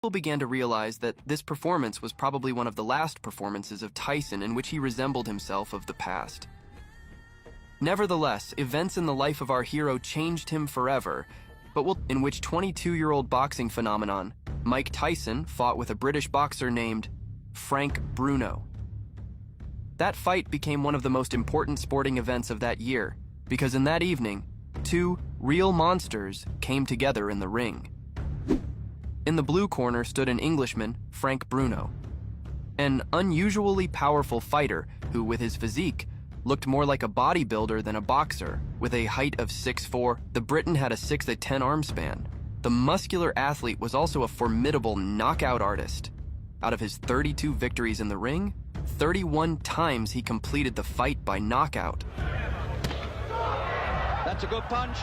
People began to realize that this performance was probably one of the last performances of Tyson in which he resembled himself of the past. Nevertheless, events in the life of our hero changed him forever, in which 22-year-old boxing phenomenon Mike Tyson fought with a British boxer named Frank Bruno. That fight became one of the most important sporting events of that year, because in that evening, two real monsters came together in the ring. In the blue corner stood an Englishman, Frank Bruno, an unusually powerful fighter who, with his physique, looked more like a bodybuilder than a boxer. With a height of 6'4", the Briton had a 6'10" arm span. The muscular athlete was also a formidable knockout artist. Out of his 32 victories in the ring, 31 times he completed the fight by knockout. That's a good punch,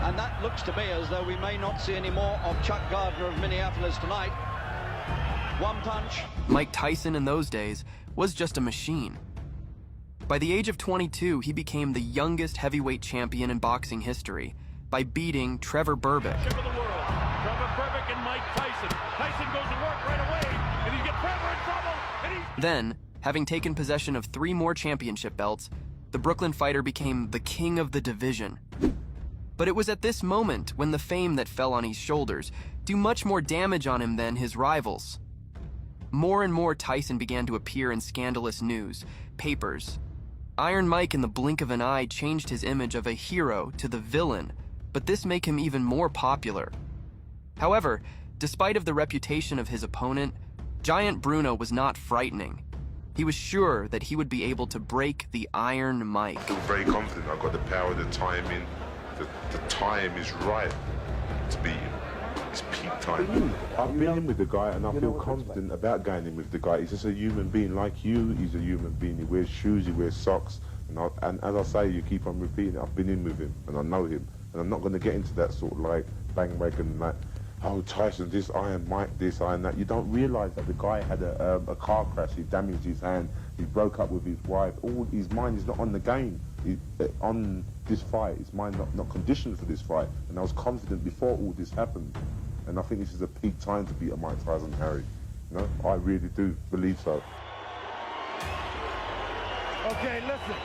and that looks to me as though we may not see any more of Chuck Gardner of Minneapolis tonight. One punch. Mike Tyson in those days was just a machine. By the age of 22, he became the youngest heavyweight champion in boxing history by beating Trevor Berbick. Trevor Berbick and Mike Tyson. Tyson goes to work right away, and he gets Trevor in trouble. Then, having taken possession of 3 more championship belts, the Brooklyn fighter became the king of the division. But it was at this moment when the fame that fell on his shoulders do much more damage on him than his rivals. More and more Tyson began to appear in scandalous news, papers. Iron Mike in the blink of an eye changed his image of a hero to the villain, but this made him even more popular. However, despite of the reputation of his opponent, Giant Bruno was not frightening. He was sure that he would be able to break the Iron Mike. I feel very confident. I've got the power, the timing. The time is right to beat him. It's peak time. I've been in with the guy and I feel confident about going in with the guy. He's just a human being like you. He's a human being. He wears shoes, he wears socks. And as I say, you keep on repeating it, I've been in with him and I know him. And I'm not going to get into that sort of like bandwagon like, oh, Tyson this, Iron Mike this, Iron that. You don't realise that the guy had a car crash, he damaged his hand, he broke up with his wife. All his mind is not on the game. On this fight, his mind not conditioned for this fight. And I was confident before all this happened. And I think this is a peak time to beat a Mike Tyson, Harry. You know, I really do believe so. Okay, listen.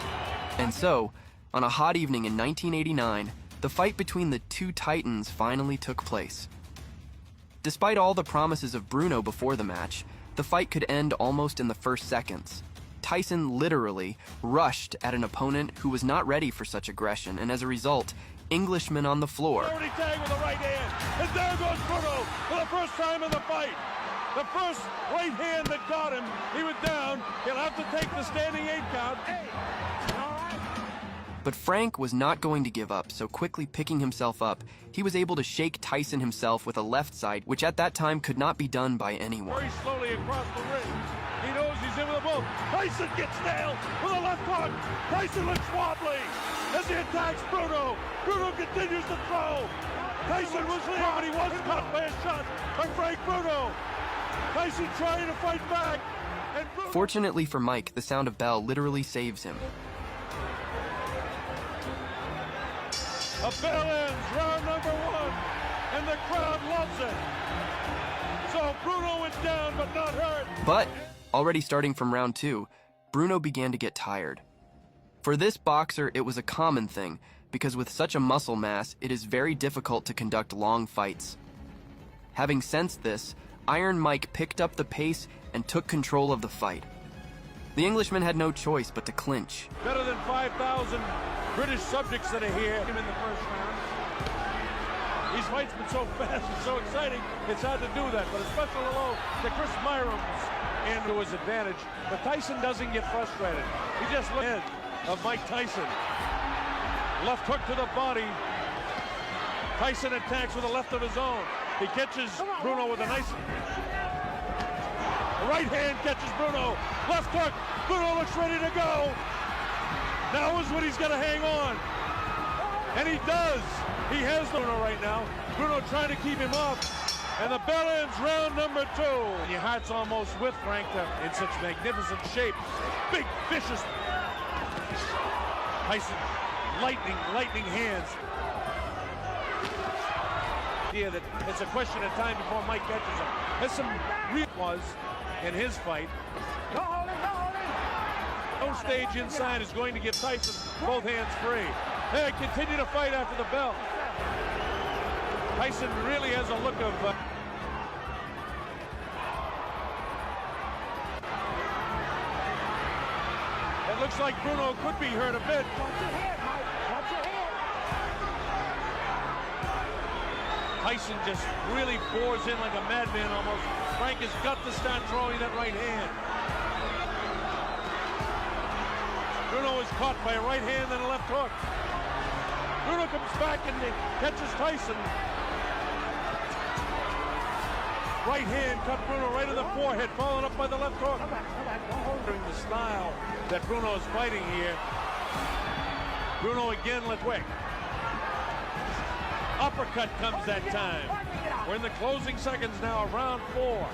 And so, on a hot evening in 1989, the fight between the two titans finally took place. Despite all the promises of Bruno before the match, the fight could end almost in the first seconds. Tyson literally rushed at an opponent who was not ready for such aggression, and as a result, Englishman on the floor. Already tagged with the right hand, and there goes Bruno for the first time in the fight. The first right hand that got him, he was down. He'll have to take the standing 8 count. But Frank was not going to give up, so quickly picking himself up, he was able to shake Tyson himself with a left side, which at that time could not be done by anyone. Very slowly across the ring. He knows he's in with a both. Tyson gets nailed with a left hook. Tyson looks wobbly as he attacks Bruno. Bruno continues to throw. Tyson was there, but he was caught by a shot by Frank Bruno. Tyson trying to fight back. And Fortunately for Mike, the sound of bell literally saves him. A bell ends, round number 1, and the crowd loves it. So Bruno went down, but not hurt. But, already starting from round 2, Bruno began to get tired. For this boxer, it was a common thing, because with such a muscle mass, it is very difficult to conduct long fights. Having sensed this, Iron Mike picked up the pace and took control of the fight. The Englishman had no choice but to clinch. Better than 5,000 British subjects that are here in the first round. These fights been so fast and so exciting, it's hard to do that. But a special hello to Chris Myram's into his advantage. But Tyson doesn't get frustrated. He just looks ahead of Mike Tyson. Left hook to the body. Tyson attacks with a left of his own. He catches Bruno with a nice right hand, catches Bruno. Left hook. Bruno looks ready to go. Now is when he's going to hang on. And he does. He has Bruno right now. Bruno trying to keep him up. And the bell ends round number 2. And your heart's almost with Frank in such magnificent shape. Big, vicious. Tyson, lightning hands. idea that it's a question of time before Mike catches him. There's some real was in his fight. No stage inside is going to give Tyson both hands free. They continue to fight after the bell. Tyson really has a look of... it looks like Bruno could be hurt a bit. Watch your head, Mike. Watch your head. Tyson just really bores in like a madman almost. Frank has got to start throwing that right hand. Bruno is caught by a right hand and a left hook. Bruno comes back and catches Tyson. Right hand cut Bruno right in the forehead, followed up by the left hook. During the style that Bruno is fighting here. Bruno again, Ledwig. Uppercut comes that time. We're in the closing seconds now of round 4.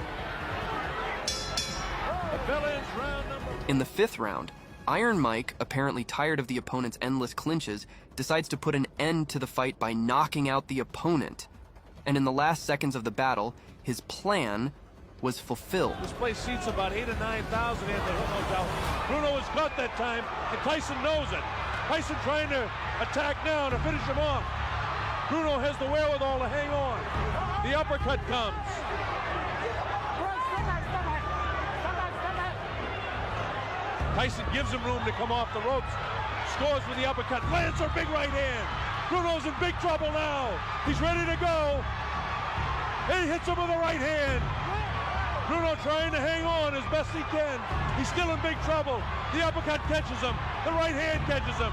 The bell ends round number... In the 5th round, Iron Mike, apparently tired of the opponent's endless clinches, decides to put an end to the fight by knocking out the opponent. And in the last seconds of the battle, his plan was fulfilled. This place seats about 8,000 to 9,000 in there, no doubt. Bruno was caught that time, and Tyson knows it. Tyson trying to attack now to finish him off. Bruno has the wherewithal to hang on. The uppercut comes. Tyson gives him room to come off the ropes. Scores with the uppercut. Lands a big right hand. Bruno's in big trouble now. He's ready to go. He hits him with a right hand. Bruno trying to hang on as best he can. He's still in big trouble. The uppercut catches him. The right hand catches him.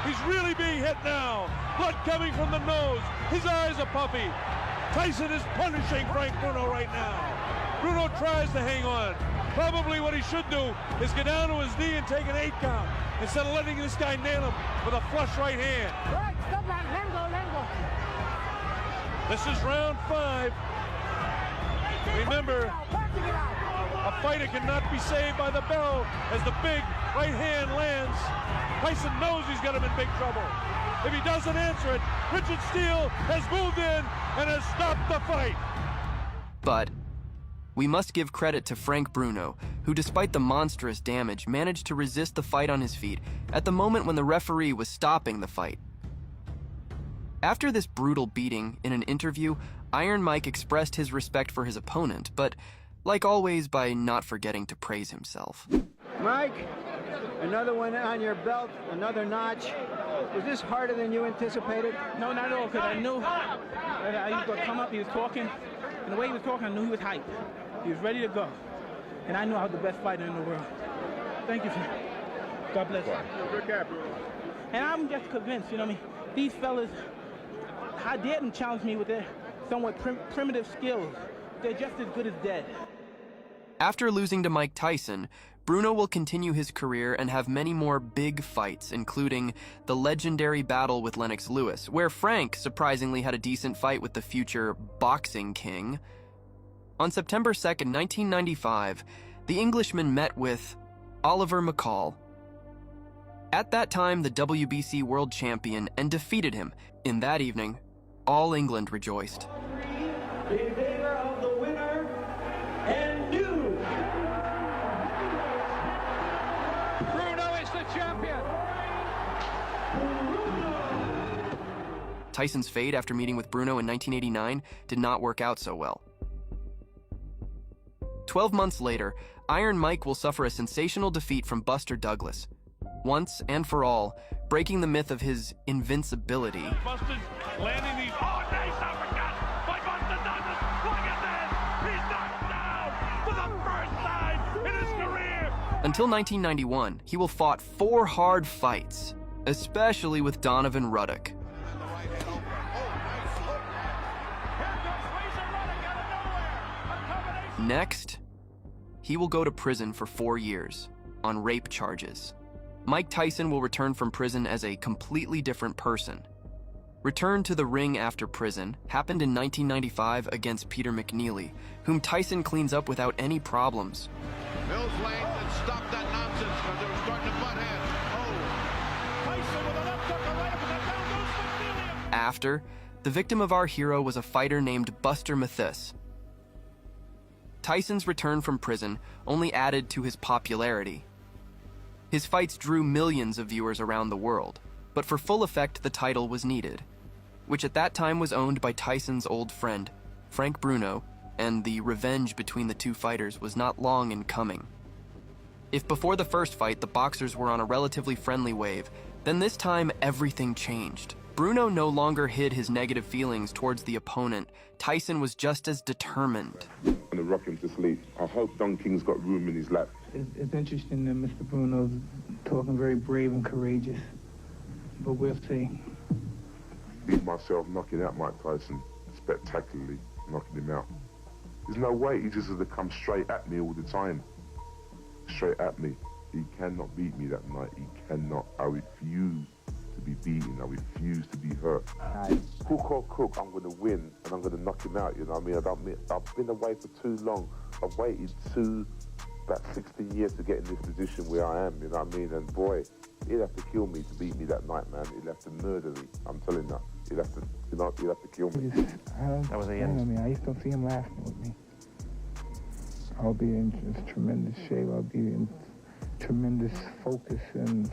He's really being hit now. Blood coming from the nose. His eyes are puffy. Tyson is punishing Frank Bruno right now. Bruno tries to hang on. Probably what he should do is get down to his knee and take an 8 count instead of letting this guy nail him with a flush right hand. Right, stop that. Let go, let go. This is round 5. Remember, a fighter cannot be saved by the bell as the big right hand lands. Tyson knows he's got him in big trouble. If he doesn't answer it, Richard Steele has moved in and has stopped the fight. But we must give credit to Frank Bruno, who despite the monstrous damage managed to resist the fight on his feet at the moment when the referee was stopping the fight. After this brutal beating, in an interview, Iron Mike expressed his respect for his opponent, but like always by not forgetting to praise himself. Mike, another one on your belt, another notch. Was this harder than you anticipated? No, not at all, because I knew that he was going to come up, he was talking, and the way he was talking, I knew he was hyped. He was ready to go. And I knew I was the best fighter in the world. Thank you, sir. God bless you. And I'm just convinced, you know what I mean? These fellas, I didn't challenge me with their somewhat primitive skills. They're just as good as dead. After losing to Mike Tyson, Bruno will continue his career and have many more big fights, including the legendary battle with Lennox Lewis, where Frank surprisingly had a decent fight with the future boxing king. On September 2nd, 1995, the Englishman met with Oliver McCall. At that time, the WBC world champion, and defeated him. In that evening, all England rejoiced. In favor of the winner and new. Bruno is the champion. Tyson's fate after meeting with Bruno in 1989 did not work out so well. 12 months later, Iron Mike will suffer a sensational defeat from Buster Douglas, once and for all, breaking the myth of his invincibility. Buster's landing these... Oh, nice uppercut by Buster Douglas! Look at this! He's knocked down for the first time in his career! Until 1991, he will fought 4 hard fights, especially with Donovan Ruddock. Next, he will go to prison for 4 years on rape charges. Mike Tyson will return from prison as a completely different person. Return to the ring after prison happened in 1995 against Peter McNeely, whom Tyson cleans up without any problems. Mills lane and stopped that nonsense because they were starting to butt heads. Oh, Tyson with a left hook, a right uppercut, down goes McNeely. After, The victim of our hero was a fighter named Buster Mathis. Tyson's return from prison only added to his popularity. His fights drew millions of viewers around the world, but for full effect the title was needed, which at that time was owned by Tyson's old friend, Frank Bruno, and the revenge between the two fighters was not long in coming. If before the first fight the boxers were on a relatively friendly wave, then this time everything changed. Bruno no longer hid his negative feelings towards the opponent. Tyson was just as determined. I'm gonna rock him to sleep. I hope Don King's got room in his lap. It's interesting that Mr. Bruno's talking very brave and courageous, but we'll see. Beat myself knocking out Mike Tyson, spectacularly knocking him out. There's no way he just has to come straight at me all the time. Straight at me. He cannot beat me that night. He cannot. I refuse to be beaten. I refuse to be hurt. Hook or crook, I'm going to win and I'm going to knock him out, you know what I mean? I've been away for too long. I've waited about 16 years to get in this position where I am, you know what I mean? And boy, he'd have to kill me to beat me that night, man. He'd have to murder me. I'm telling you. He'd have to kill me. That was the end. I mean, I just don't see him laughing with me. I'll be in just tremendous shape. I'll be in tremendous focus, and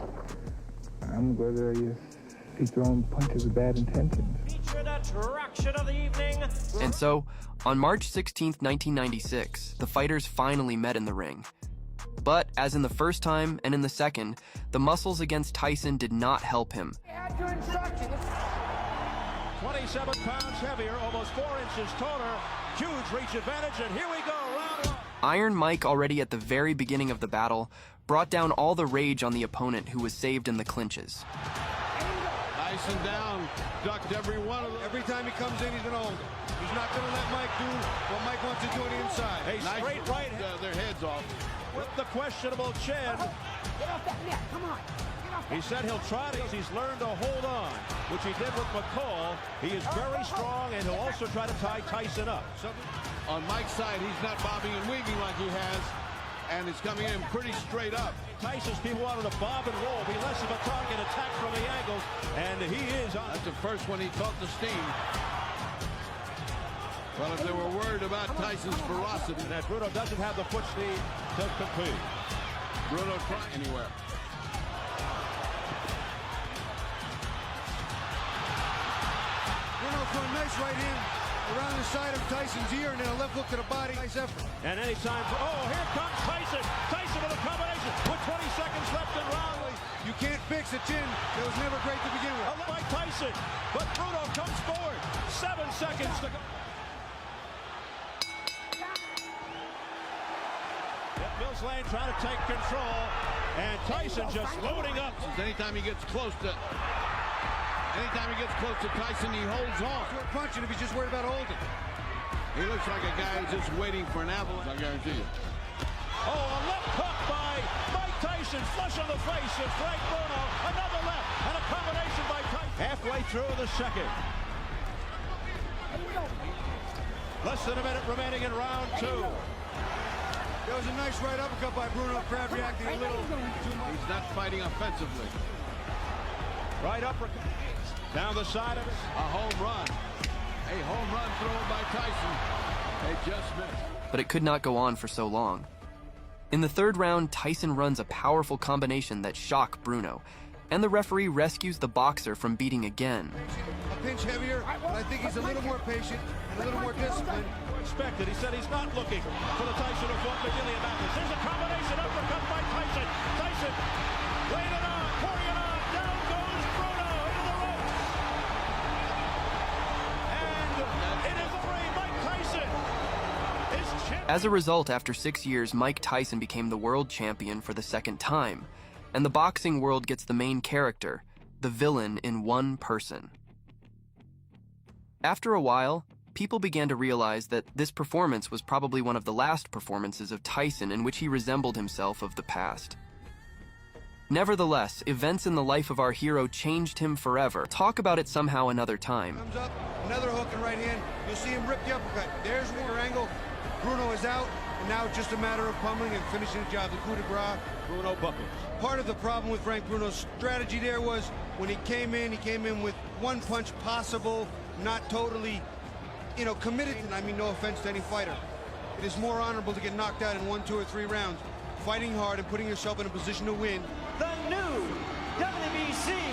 I'm going to be throwing punches with bad intentions. Featured attraction of the evening. And so, on March 16, 1996, the fighters finally met in the ring. But, as in the first time and in the second, the muscles against Tyson did not help him. 27 pounds heavier, almost 4 inches taller. Huge reach advantage, and here we go, round one. Iron Mike, already at the very beginning of the battle, brought down all the rage on the opponent who was saved in the clinches. Tyson down, ducked every one of them. Every time he comes in, he's going to hold it. He's not going to let Mike do what Mike wants to do on the inside. A nice straight right, their heads off. With the questionable chin. Get off that net, come on. He said he'll try to. He's learned to hold on, which he did with McCall. He is very strong, and he'll also try to tie Tyson up. On Mike's side, he's not bobbing and weaving like he has, and it's coming in pretty straight up. Tyson's people wanted to bob and roll, be less of a target attack from the angles, and he is on. That's the first one he caught the steam. Well, if they were worried about Tyson's ferocity, that Bruno doesn't have the foot speed to compete. Bruno try anywhere. Bruno's going nice right in around the side of Tyson's ear, and then a left hook to the body. Nice effort. And anytime, oh, here comes Tyson. Tyson with a combination with 20 seconds left in round. You can't fix a chin that was never great to begin with. By Tyson, but Bruno comes forward. 7 seconds to go. Mills Lane trying to take control, and Tyson just loading up. Anytime he gets close to Tyson, he holds on. He's punching if he's just worried about holding. He looks like a guy who's just waiting for an avalanche, I guarantee you. Oh, a left hook by Mike Tyson, flush on the face of Frank Bruno. Another left, and a combination by Tyson. Halfway through the second. Less than a minute remaining in round 2. There was a nice right uppercut by Bruno. Crab reacting a little too much. He's not fighting offensively. Right uppercut. Down the side of it. A home run. A home run thrown by Tyson. They just missed. But it could not go on for so long. In the third round, Tyson runs a powerful combination that shocked Bruno, and the referee rescues the boxer from beating again. A pinch heavier, but I think he's a little more patient and a little more disciplined. Expected. He said he's not looking for the Tyson who fought Brazilian Mathis. There's a combination uppercut by Tyson. Tyson laying it on, pouring it on. Down goes Bruno into the ropes. And it is free. Mike Tyson is champion. As a result, after 6 years, Mike Tyson became the world champion for the second time, and the boxing world gets the main character, the villain, in one person. After a while, people began to realize that this performance was probably one of the last performances of Tyson in which he resembled himself of the past. Nevertheless, events in the life of our hero changed him forever. Talk about it somehow another time. Comes up, another hook and right hand. You'll see him rip the uppercut. There's one angle. Bruno is out, and now it's just a matter of pummeling and finishing the job. The coup de grace. Bruno buckles. Part of the problem with Frank Bruno's strategy there was when he came in with one punch possible not totally, you know, committed. And I mean, no offense to any fighter. It is more honorable to get knocked out in 1, 2, or 3 rounds, fighting hard and putting yourself in a position to win. The new WBC